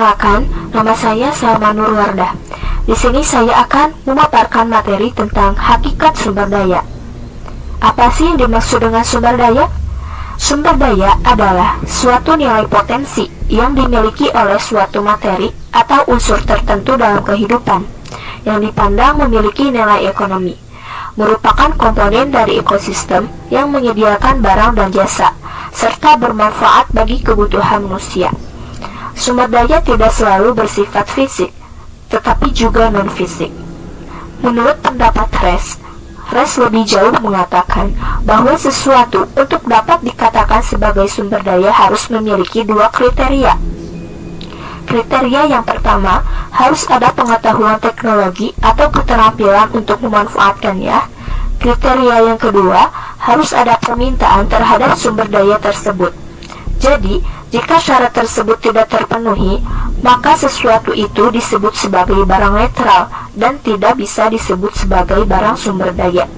Perkenalkan, nama saya Salma Nurwardah. Di sini saya akan memaparkan materi tentang hakikat sumber daya. Apa sih yang dimaksud dengan sumber daya? Sumber daya adalah suatu nilai potensi yang dimiliki oleh suatu materi atau unsur tertentu dalam kehidupan, yang dipandang memiliki nilai ekonomi, merupakan komponen dari ekosistem yang menyediakan barang dan jasa, serta bermanfaat bagi kebutuhan manusia. Sumber daya tidak selalu bersifat fisik, tetapi juga non-fisik. Menurut pendapat Res lebih jauh mengatakan bahwa sesuatu untuk dapat dikatakan sebagai sumber daya harus memiliki dua kriteria. Kriteria yang pertama, harus ada pengetahuan teknologi atau keterampilan untuk memanfaatkannya. Kriteria yang kedua, harus ada permintaan terhadap sumber daya tersebut. Jadi, jika syarat tersebut tidak terpenuhi, maka sesuatu itu disebut sebagai barang netral dan tidak bisa disebut sebagai barang sumber daya.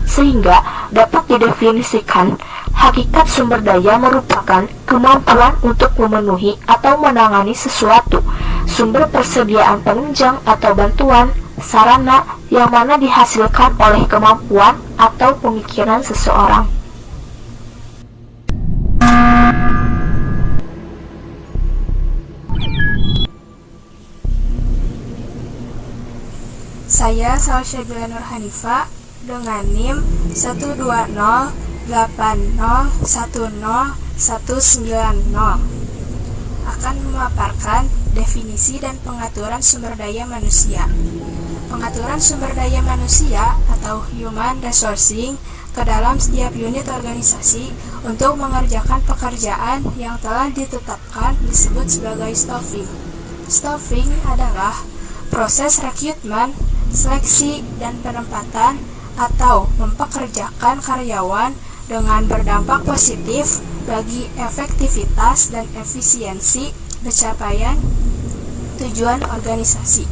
Sehingga dapat didefinisikan, hakikat sumber daya merupakan kemampuan untuk memenuhi atau menangani sesuatu, sumber persediaan penunjang atau bantuan, sarana yang mana dihasilkan oleh kemampuan atau pemikiran seseorang. Saya Salsabila Nur Hanifah dengan NIM 120801019 akan memaparkan definisi dan pengaturan sumber daya manusia. Pengaturan sumber daya manusia atau human resourcing ke dalam setiap unit organisasi untuk mengerjakan pekerjaan yang telah ditetapkan disebut sebagai staffing. Staffing adalah proses rekrutmen, seleksi, dan penempatan atau mempekerjakan karyawan dengan berdampak positif bagi efektivitas dan efisiensi pencapaian tujuan organisasi.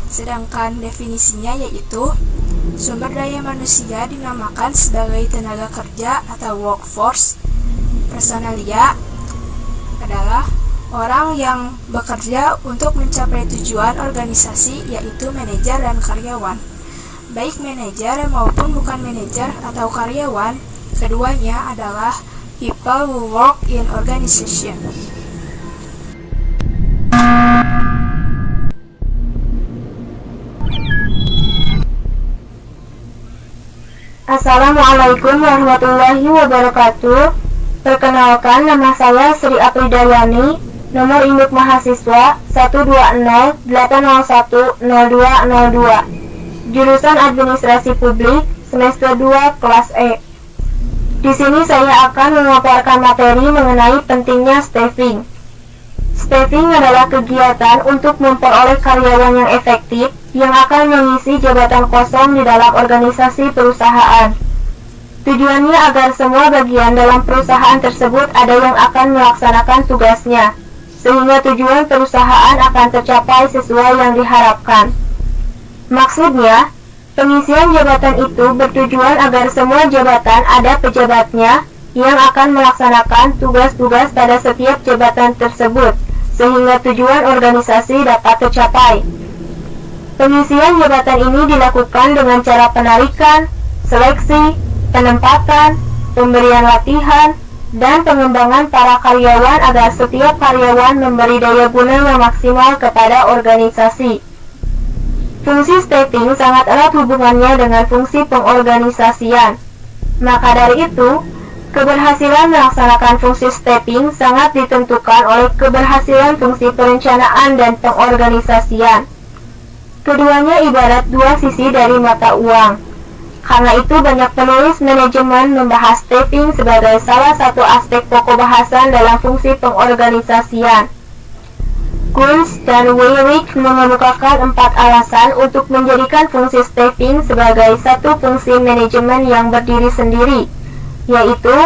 Sedangkan definisinya yaitu sumber daya manusia dinamakan sebagai tenaga kerja atau workforce. Personalia adalah orang yang bekerja untuk mencapai tujuan organisasi, yaitu manajer dan karyawan. Baik manajer maupun bukan manajer atau karyawan, keduanya adalah people who work in organization. Assalamualaikum warahmatullahi wabarakatuh. Perkenalkan, nama saya Sri Apridayani, nomor induk mahasiswa 12080010202, jurusan Administrasi Publik, semester 2, kelas E. Di sini saya akan memaparkan materi mengenai pentingnya staffing. Staffing adalah kegiatan untuk memperoleh karyawan yang efektif yang akan mengisi jabatan kosong di dalam organisasi perusahaan. Tujuannya agar semua bagian dalam perusahaan tersebut ada yang akan melaksanakan tugasnya, sehingga tujuan perusahaan akan tercapai sesuai yang diharapkan. Maksudnya, pengisian jabatan itu bertujuan agar semua jabatan ada pejabatnya yang akan melaksanakan tugas-tugas pada setiap jabatan tersebut, sehingga tujuan organisasi dapat tercapai. Pengisian jabatan ini dilakukan dengan cara penarikan, seleksi, penempatan, pemberian latihan, dan pengembangan para karyawan agar setiap karyawan memberi daya guna yang maksimal kepada organisasi. Fungsi staffing sangat erat hubungannya dengan fungsi pengorganisasian. Maka dari itu, keberhasilan melaksanakan fungsi staffing sangat ditentukan oleh keberhasilan fungsi perencanaan dan pengorganisasian. Keduanya ibarat dua sisi dari mata uang. Karena itu banyak penulis manajemen membahas staffing sebagai salah satu aspek pokok bahasan dalam fungsi pengorganisasian. Kunz dan Weyrich mengemukakan 4 alasan untuk menjadikan fungsi staffing sebagai satu fungsi manajemen yang berdiri sendiri, yaitu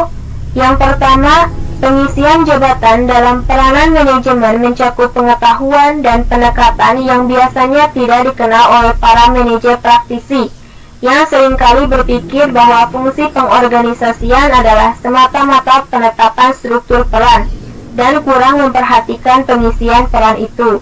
yang pertama, pengisian jabatan dalam peranan manajemen mencakup pengetahuan dan pendekatan yang biasanya tidak dikenal oleh para manajer praktisi, yang seringkali berpikir bahwa fungsi pengorganisasian adalah semata-mata penetapan struktur peran, dan kurang memperhatikan pengisian peran itu.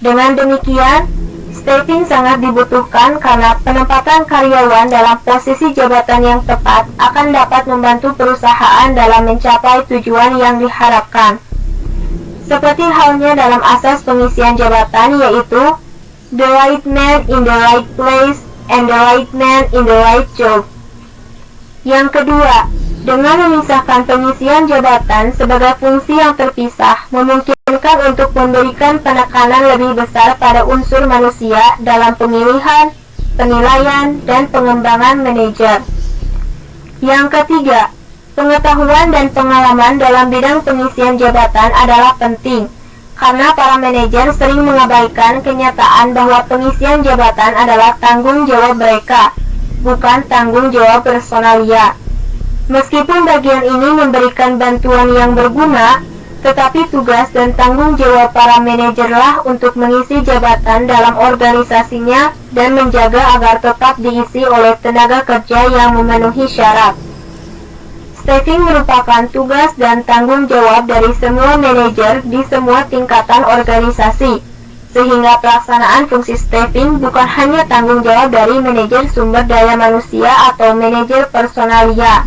Dengan demikian, staffing sangat dibutuhkan karena penempatan karyawan dalam posisi jabatan yang tepat akan dapat membantu perusahaan dalam mencapai tujuan yang diharapkan. Seperti halnya dalam asas pengisian jabatan, yaitu the right man in the right place and the right man in the right job. Yang kedua, dengan memisahkan pengisian jabatan sebagai fungsi yang terpisah, memungkinkan untuk memberikan penekanan lebih besar pada unsur manusia dalam pemilihan, penilaian, dan pengembangan manajer. Yang ketiga, pengetahuan dan pengalaman dalam bidang pengisian jabatan adalah penting, karena para manajer sering mengabaikan kenyataan bahwa pengisian jabatan adalah tanggung jawab mereka, bukan tanggung jawab personalia. Meskipun bagian ini memberikan bantuan yang berguna, tetapi tugas dan tanggung jawab para manajerlah untuk mengisi jabatan dalam organisasinya dan menjaga agar tetap diisi oleh tenaga kerja yang memenuhi syarat. Staffing merupakan tugas dan tanggung jawab dari semua manajer di semua tingkatan organisasi, sehingga pelaksanaan fungsi staffing bukan hanya tanggung jawab dari manajer sumber daya manusia atau manajer personalia.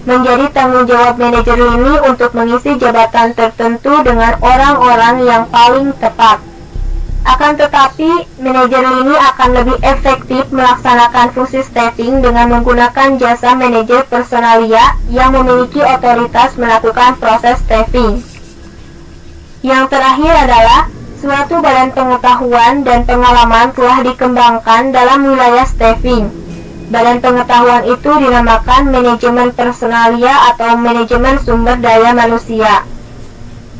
Menjadi tanggung jawab manajer lini untuk mengisi jabatan tertentu dengan orang-orang yang paling tepat. Akan tetapi, manajer lini akan lebih efektif melaksanakan fungsi staffing dengan menggunakan jasa manajer personalia yang memiliki otoritas melakukan proses staffing. Yang terakhir adalah, suatu badan pengetahuan dan pengalaman telah dikembangkan dalam wilayah staffing. Badan pengetahuan itu dinamakan manajemen personalia atau manajemen sumber daya manusia.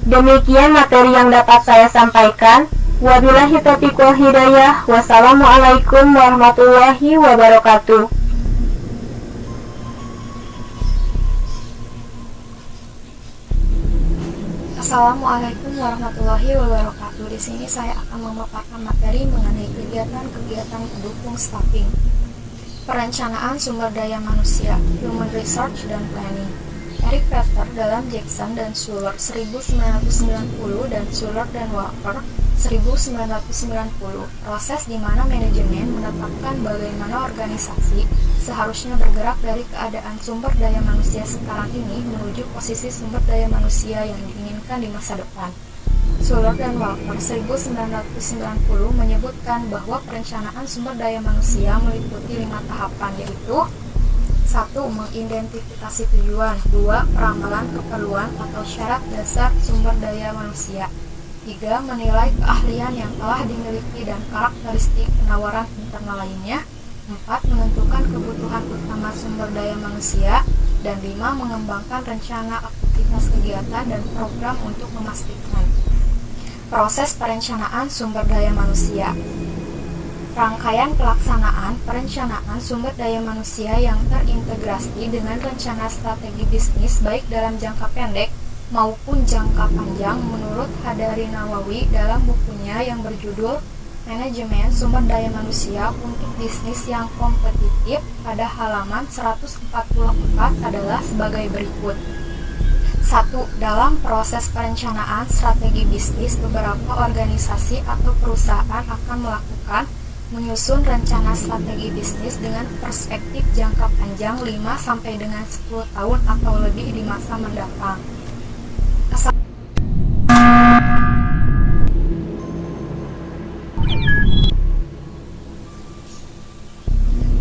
Demikian materi yang dapat saya sampaikan. Wabillahi taufiq wal hidayah. Wassalamualaikum warahmatullahi wabarakatuh. Assalamualaikum warahmatullahi wabarakatuh. Di sini saya akan memaparkan materi mengenai kegiatan-kegiatan pendukung staffing. Perencanaan sumber daya manusia, Human Research dan Planning. Eric Peter dalam Jackson dan Schuller 1990 dan Schuller dan Walker 1990, proses di mana manajemen menetapkan bagaimana organisasi seharusnya bergerak dari keadaan sumber daya manusia sekarang ini menuju posisi sumber daya manusia yang diinginkan di masa depan. Schuller dan Walker 1990 menyebutkan bahwa perencanaan sumber daya manusia meliputi 5 tahapan, yaitu 1. Mengidentifikasi tujuan. 2. Peramalan keperluan atau syarat dasar sumber daya manusia. 3. Menilai keahlian yang telah dimiliki dan karakteristik penawaran internal lainnya. 4. Menentukan kebutuhan utama sumber daya manusia. Dan 5. Mengembangkan rencana aktivitas kegiatan dan program untuk memastikan proses perencanaan sumber daya manusia. Rangkaian pelaksanaan perencanaan sumber daya manusia yang terintegrasi dengan rencana strategi bisnis baik dalam jangka pendek maupun jangka panjang menurut Hadari Nawawi dalam bukunya yang berjudul Manajemen Sumber Daya Manusia untuk Bisnis yang Kompetitif pada halaman 144 adalah sebagai berikut. 1. Dalam proses perencanaan strategi bisnis, beberapa organisasi atau perusahaan akan melakukan menyusun rencana strategi bisnis dengan perspektif jangka panjang 5 sampai dengan 10 tahun atau lebih di masa mendatang.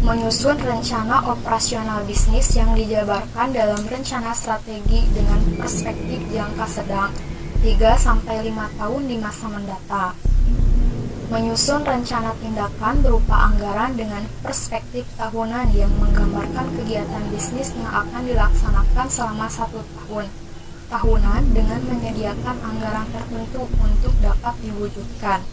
Menyusun rencana operasional bisnis yang dijabarkan dalam rencana strategi dengan perspektif jangka sedang 3-5 tahun di masa mendatang. Menyusun rencana tindakan berupa anggaran dengan perspektif tahunan yang menggambarkan kegiatan bisnis yang akan dilaksanakan selama 1 tahun tahunan dengan menyediakan anggaran tertentu untuk dapat diwujudkan.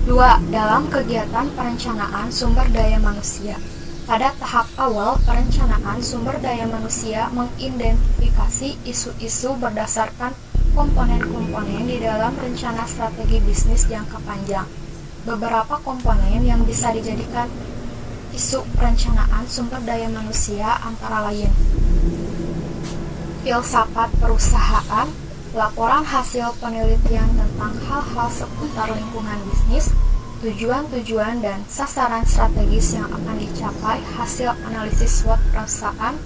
2. Dalam kegiatan perencanaan sumber daya manusia. Pada tahap awal perencanaan sumber daya manusia mengidentifikasi isu-isu berdasarkan komponen-komponen di dalam rencana strategi bisnis jangka panjang. Beberapa komponen yang bisa dijadikan isu perencanaan sumber daya manusia antara lain filsafat perusahaan, laporan hasil penelitian tentang hal-hal seputar lingkungan bisnis, tujuan-tujuan dan sasaran strategis yang akan dicapai hasil analisis SWOT perusahaan.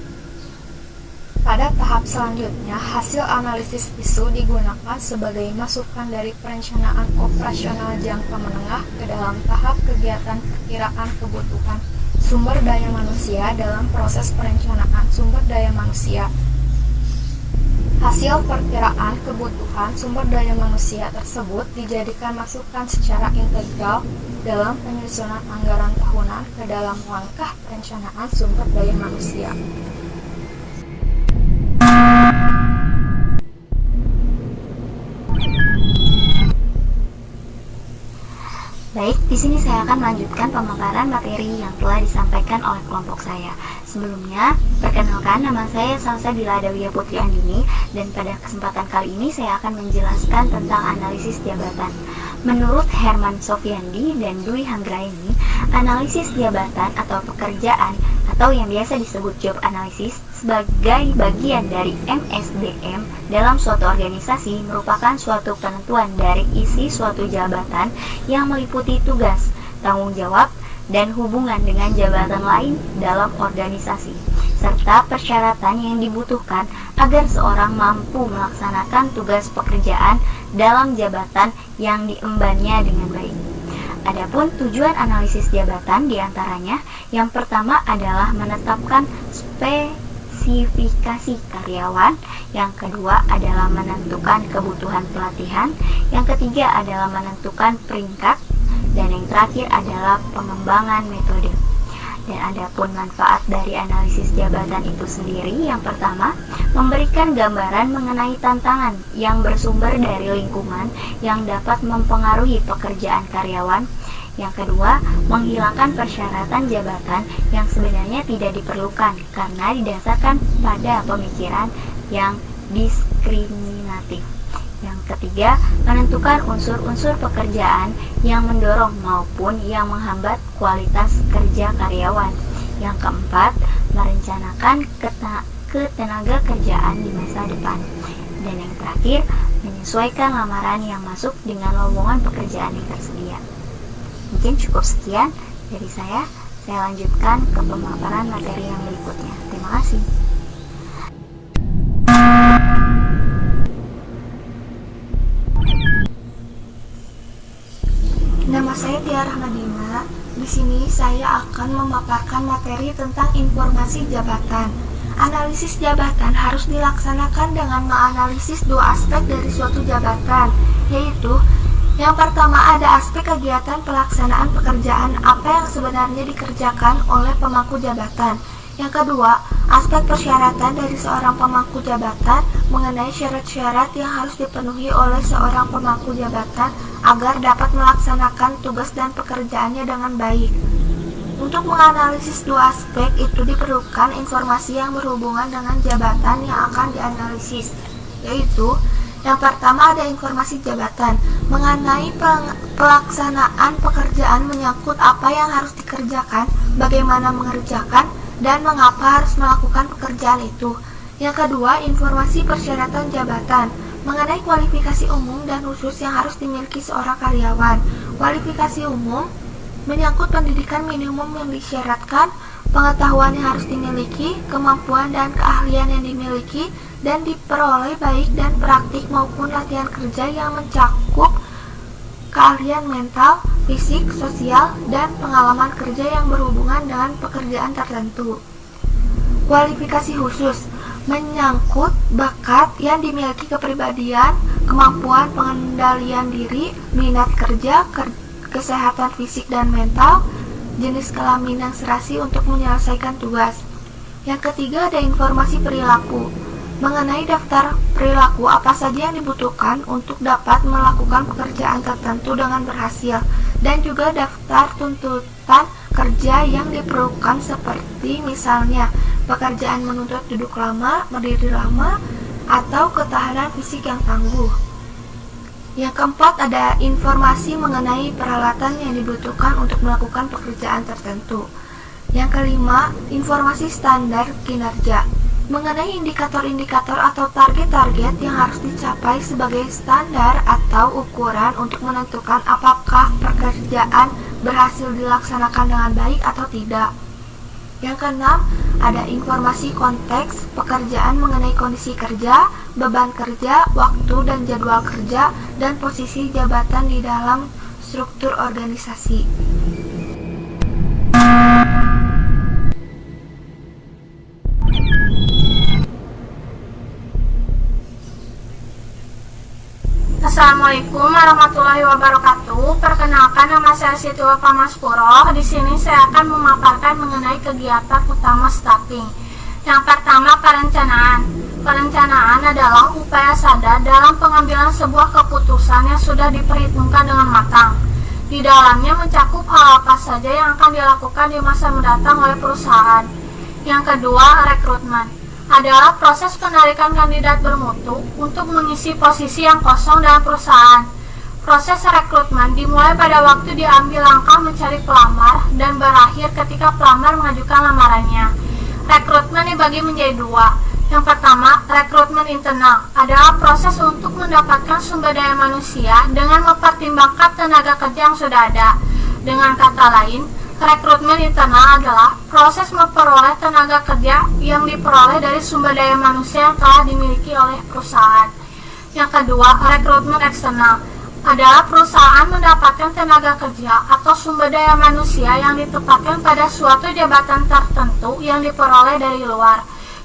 Pada tahap selanjutnya, hasil analisis isu digunakan sebagai masukan dari perencanaan operasional jangka menengah ke dalam tahap kegiatan perkiraan kebutuhan sumber daya manusia dalam proses perencanaan sumber daya manusia. Hasil perkiraan kebutuhan sumber daya manusia tersebut dijadikan masukan secara integral dalam penyusunan anggaran tahunan ke dalam langkah perencanaan sumber daya manusia. Baik, di sini saya akan melanjutkan pemaparan materi yang telah disampaikan oleh kelompok saya. Sebelumnya, perkenalkan, nama saya Salsabila Adawiyah Putri Andini, dan pada kesempatan kali ini saya akan menjelaskan tentang analisis jabatan. Menurut Herman Sofiandi dan Dwi Hanggraini, analisis jabatan atau pekerjaan atau yang biasa disebut job analysis sebagai bagian dari MSDM dalam suatu organisasi merupakan suatu penentuan dari isi suatu jabatan yang meliputi tugas, tanggung jawab, dan hubungan dengan jabatan lain dalam organisasi, serta persyaratan yang dibutuhkan agar seorang mampu melaksanakan tugas pekerjaan dalam jabatan yang diembannya dengan baik. Adapun tujuan analisis jabatan diantaranya, yang pertama adalah menetapkan spesifikasi karyawan, yang kedua adalah menentukan kebutuhan pelatihan, yang ketiga adalah menentukan peringkat, dan yang terakhir adalah pengembangan metode. Dan adapun manfaat dari analisis jabatan itu sendiri, yang pertama, memberikan gambaran mengenai tantangan yang bersumber dari lingkungan yang dapat mempengaruhi pekerjaan karyawan. Yang kedua, menghilangkan persyaratan jabatan yang sebenarnya tidak diperlukan karena didasarkan pada pemikiran yang diskriminatif. Yang ketiga, menentukan unsur-unsur pekerjaan yang mendorong maupun yang menghambat kualitas kerja karyawan. Yang keempat, merencanakan ketenaga kerjaan di masa depan. Dan yang terakhir, menyesuaikan lamaran yang masuk dengan lowongan pekerjaan yang tersedia. Mungkin cukup sekian dari saya lanjutkan ke pemaparan materi yang berikutnya. Terima kasih. Nama saya Tia Rahmadina. Di sini saya akan memaparkan materi tentang informasi jabatan. Analisis jabatan harus dilaksanakan dengan menganalisis dua aspek dari suatu jabatan, yaitu yang pertama ada aspek kegiatan pelaksanaan pekerjaan apa yang sebenarnya dikerjakan oleh pemangku jabatan. Yang kedua, aspek persyaratan dari seorang pemangku jabatan mengenai syarat-syarat yang harus dipenuhi oleh seorang pemangku jabatan agar dapat melaksanakan tugas dan pekerjaannya dengan baik. Untuk menganalisis dua aspek itu diperlukan informasi yang berhubungan dengan jabatan yang akan dianalisis, yaitu yang pertama ada informasi jabatan mengenai pelaksanaan pekerjaan menyangkut apa yang harus dikerjakan, bagaimana mengerjakan, dan mengapa harus melakukan pekerjaan itu. Yang kedua, informasi persyaratan jabatan mengenai kualifikasi umum dan khusus yang harus dimiliki seorang karyawan. Kualifikasi umum menyangkut pendidikan minimum yang disyaratkan, pengetahuan yang harus dimiliki, kemampuan dan keahlian yang dimiliki dan diperoleh baik dan praktik maupun latihan kerja yang mencakup keahlian mental, fisik, sosial, dan pengalaman kerja yang berhubungan dengan pekerjaan tertentu. Kualifikasi khusus menyangkut bakat yang dimiliki, kepribadian, kemampuan pengendalian diri, minat kerja, kesehatan fisik dan mental, jenis kelamin yang serasi untuk menyelesaikan tugas. Yang ketiga ada informasi perilaku mengenai daftar perilaku apa saja yang dibutuhkan untuk dapat melakukan pekerjaan tertentu dengan berhasil, dan juga daftar tuntutan kerja yang diperlukan seperti misalnya pekerjaan menuntut duduk lama, berdiri lama, atau ketahanan fisik yang tangguh. Yang keempat ada informasi mengenai peralatan yang dibutuhkan untuk melakukan pekerjaan tertentu. Yang kelima, informasi standar kinerja. mengenai indikator-indikator atau target-target yang harus dicapai sebagai standar atau ukuran untuk menentukan apakah pekerjaan berhasil dilaksanakan dengan baik atau tidak. Yang keenam, ada informasi konteks pekerjaan mengenai kondisi kerja, beban kerja, waktu dan jadwal kerja, dan posisi jabatan di dalam struktur organisasi. Assalamualaikum warahmatullahi wabarakatuh. Perkenalkan, nama saya Siti Wafa Maspuro. Di sini saya akan memaparkan mengenai kegiatan utama staffing. Yang pertama, perencanaan. Perencanaan adalah upaya sadar dalam pengambilan sebuah keputusan yang sudah diperhitungkan dengan matang. Di dalamnya mencakup hal apa saja yang akan dilakukan di masa mendatang oleh perusahaan. Yang kedua, rekrutmen adalah proses penarikan kandidat bermutu untuk mengisi posisi yang kosong dalam perusahaan. Proses rekrutmen dimulai pada waktu diambil langkah mencari pelamar dan berakhir ketika pelamar mengajukan lamarannya. Rekrutmen dibagi menjadi dua. Yang pertama, rekrutmen internal adalah proses untuk mendapatkan sumber daya manusia dengan mempertimbangkan tenaga kerja yang sudah ada. Dengan kata lain, rekrutmen internal adalah proses memperoleh tenaga kerja yang diperoleh dari sumber daya manusia yang telah dimiliki oleh perusahaan. Yang kedua, rekrutmen eksternal adalah perusahaan mendapatkan tenaga kerja atau sumber daya manusia yang ditempatkan pada suatu jabatan tertentu yang diperoleh dari luar.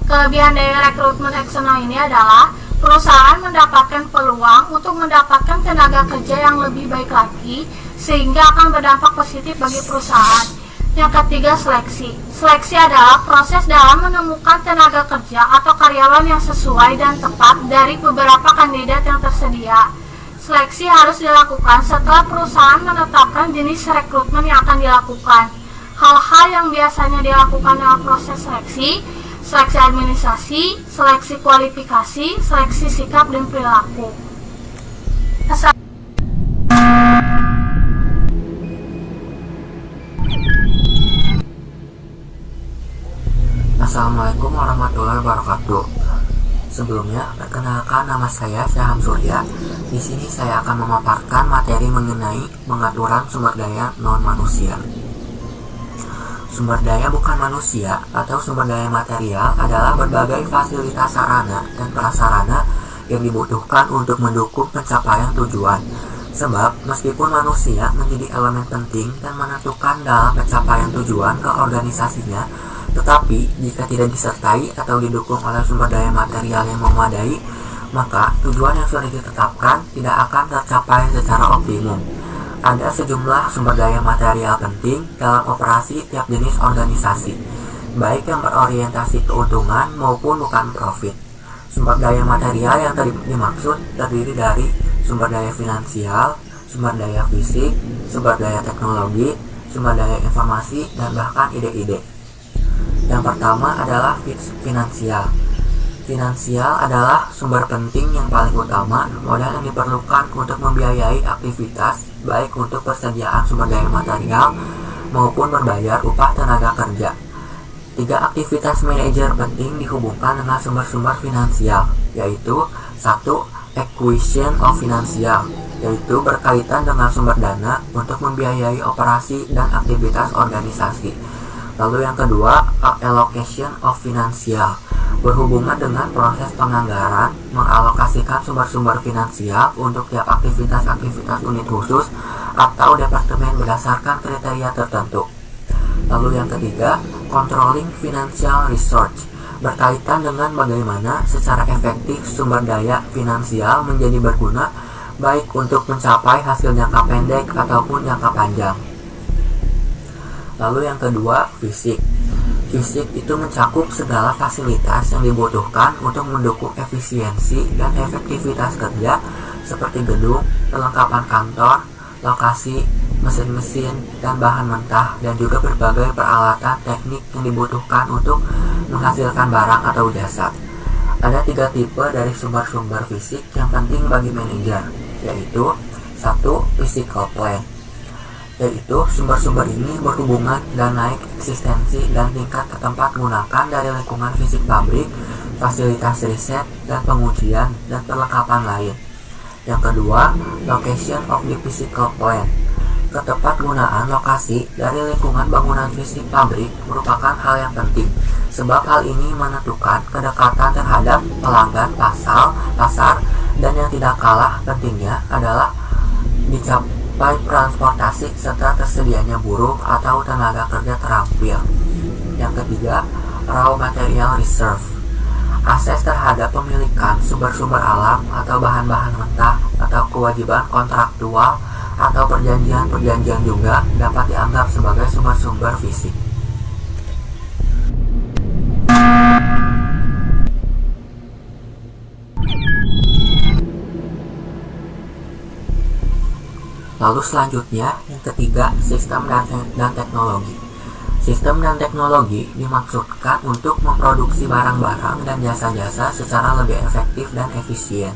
Kelebihan dari rekrutmen eksternal ini adalah perusahaan mendapatkan peluang untuk mendapatkan tenaga kerja yang lebih baik lagi, sehingga akan berdampak positif bagi perusahaan. Yang ketiga, seleksi. Seleksi adalah proses dalam menemukan tenaga kerja atau karyawan yang sesuai dan tepat dari beberapa kandidat yang tersedia. Seleksi harus dilakukan setelah perusahaan menetapkan jenis rekrutmen yang akan dilakukan. Hal-hal yang biasanya dilakukan dalam proses seleksi: seleksi administrasi, seleksi kualifikasi, seleksi sikap dan perilaku. Assalamualaikum warahmatullahi wabarakatuh. Sebelumnya, perkenalkan, nama saya Syaham Surya. Di sini saya akan memaparkan materi mengenai pengaturan sumber daya non-manusia. Sumber daya bukan manusia atau sumber daya material adalah berbagai fasilitas sarana dan prasarana yang dibutuhkan untuk mendukung pencapaian tujuan. Sebab, meskipun manusia menjadi elemen penting dan menentukan dalam pencapaian tujuan ke organisasinya, tetapi jika tidak disertai atau didukung oleh sumber daya material yang memadai, maka tujuan yang sudah ditetapkan tidak akan tercapai secara optimum. Ada sejumlah sumber daya material penting dalam operasi tiap jenis organisasi, baik yang berorientasi keuntungan maupun bukan profit. Sumber daya material yang dimaksud terdiri dari sumber daya finansial, sumber daya fisik, sumber daya teknologi, sumber daya informasi, dan bahkan ide-ide. Yang pertama adalah finansial. Finansial adalah sumber penting yang paling utama, modal yang diperlukan untuk membiayai aktivitas, baik untuk persediaan sumber daya material maupun berbayar upah tenaga kerja. 3 aktivitas manajer penting dihubungkan dengan sumber-sumber finansial, yaitu 1. Acquisition of financial, yaitu berkaitan dengan sumber dana untuk membiayai operasi dan aktivitas organisasi. Lalu yang kedua, allocation of financial, berhubungan dengan proses penganggaran, mengalokasikan sumber-sumber finansial untuk tiap aktivitas-aktivitas unit khusus atau departemen berdasarkan kriteria tertentu. Lalu yang ketiga, controlling financial resource, berkaitan dengan bagaimana secara efektif sumber daya finansial menjadi berguna baik untuk mencapai hasil jangka pendek ataupun jangka panjang. Lalu yang kedua, fisik. Fisik itu mencakup segala fasilitas yang dibutuhkan untuk mendukung efisiensi dan efektivitas kerja seperti gedung, perlengkapan kantor, lokasi, mesin-mesin, dan bahan mentah, dan juga berbagai peralatan teknik yang dibutuhkan untuk menghasilkan barang atau jasa. Ada 3 tipe dari sumber-sumber fisik yang penting bagi manajer, yaitu 1. Physical plant. yaitu sumber-sumber ini berhubungan dan naik eksistensi dan tingkat ketempat gunakan dari lingkungan fisik pabrik, fasilitas riset dan pengujian, dan perlengkapan lain. Yang kedua, location of the physical plant. Ketepat gunaan lokasi dari lingkungan bangunan fisik pabrik merupakan hal yang penting, sebab hal ini menentukan kedekatan terhadap pelanggan pasar, dan yang tidak kalah pentingnya adalah dicapai transportasi serta tersedianya buruh atau tenaga kerja terampil. Yang ketiga, raw material reserve. Akses terhadap pemilikan sumber-sumber alam atau bahan-bahan mentah atau kewajiban kontraktual atau perjanjian-perjanjian juga dapat dianggap sebagai sumber-sumber fisik. Lalu selanjutnya, yang ketiga, sistem dan teknologi. Sistem dan teknologi dimaksudkan untuk memproduksi barang-barang dan jasa-jasa secara lebih efektif dan efisien.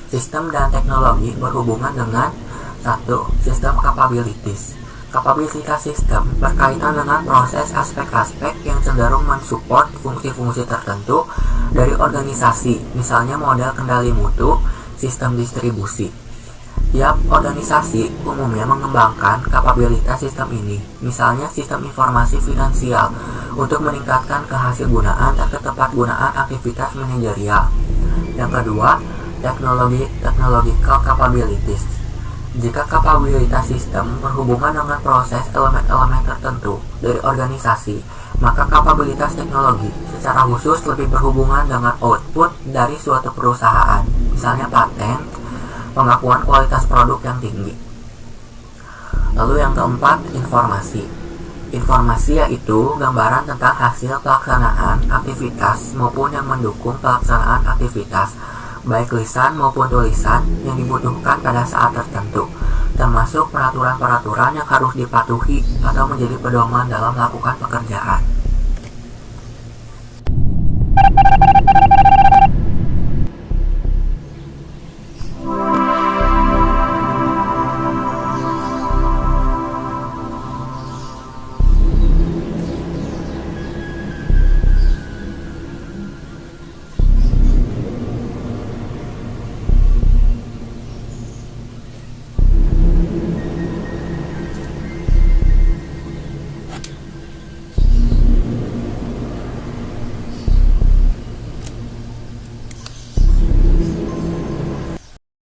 Sistem dan teknologi berhubungan dengan 1. Sistem capabilities. Kapabilitas sistem berkaitan dengan proses aspek-aspek yang cenderung mensupport fungsi-fungsi tertentu dari organisasi, misalnya model kendali mutu, sistem distribusi. Tiap organisasi umumnya mengembangkan kapabilitas sistem ini, misalnya sistem informasi finansial, untuk meningkatkan kehasilgunaan dan ketepatgunaan aktivitas manajerial. Yang kedua, technological capabilities. Jika kapabilitas sistem berhubungan dengan proses elemen-elemen tertentu dari organisasi, maka kapabilitas teknologi secara khusus lebih berhubungan dengan output dari suatu perusahaan, misalnya paten, pengakuan kualitas produk yang tinggi. Lalu yang keempat, informasi. Informasi yaitu gambaran tentang hasil pelaksanaan aktivitas maupun yang mendukung pelaksanaan aktivitas, baik lisan maupun tulisan yang dibutuhkan pada saat tertentu, termasuk peraturan-peraturan yang harus dipatuhi atau menjadi pedoman dalam melakukan pekerjaan.